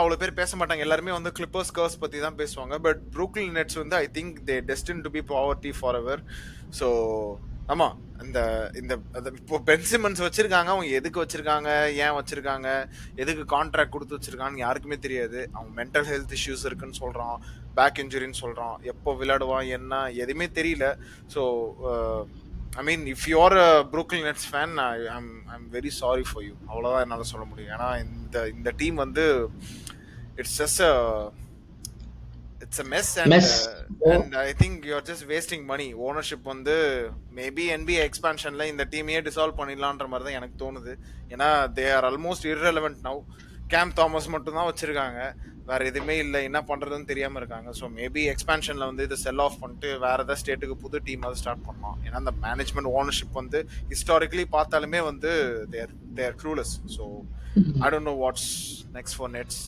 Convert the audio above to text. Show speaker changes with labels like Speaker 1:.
Speaker 1: அவ்வளவு பேர் பேச மாட்டாங்க. எல்லாருமே வந்து கிளிப்பர்ஸ் கர்ஸ் பத்தி தான் பேசுவாங்க. பட் ப்ரூக்லின் நெட்ஸ் வந்து I think they destined to be poverty forever. So ஆமா, இந்த இந்த இப்போ பென் சிமன்ஸ் வச்சிருக்காங்க. அவங்க எதுக்கு வச்சிருக்காங்க, ஏன் வச்சிருக்காங்க, எதுக்கு கான்ட்ராக்ட் கொடுத்து வச்சிருக்காங்கன்னு யாருக்குமே தெரியாது. அவங்க மென்டல் ஹெல்த் இஷ்யூஸ் இருக்குன்னு சொல்றான், பேக் இன்ஜுரின்னு சொல்றான், எப்போ விளையாடுவான் என்ன எதுவுமே தெரியல. So I mean if you are a Brooklyn nets fan, I'm very sorry for you. அவ்வளோதான் என்னால் சொல்ல முடியும். ஏன்னா இந்த டீம் வந்து it's just it's a mess and
Speaker 2: mess.
Speaker 1: and I think you're just wasting money. Ownership வந்து maybe NBA எக்ஸ்பான்ஷன்ல இந்த டீமையே dissolve பண்ணிடலான்ற மாதிரி தான் எனக்கு தோணுது. ஏன்னா they are almost irrelevant now. Game Thomas மட்டும் தான் வச்சிருக்காங்க, வேற எதுவுமே இல்லை. என்ன பண்றதுன்னு தெரியாம இருக்காங்க. ஸோ மேபி எக்ஸ்பான்ஷன்ல வந்து இதை செல் ஆஃப் பண்ணிட்டு வேற ஏதாவது ஸ்டேட்டுக்கு புது டீம் அதை ஸ்டார்ட் பண்ணலாம். ஏன்னா அந்த மேனேஜ்மெண்ட் ஓனர்ஷிப் வந்து ஹிஸ்டாரிக்கலி பார்த்தாலுமே வந்து they're clueless. So I don't know what's next for nets.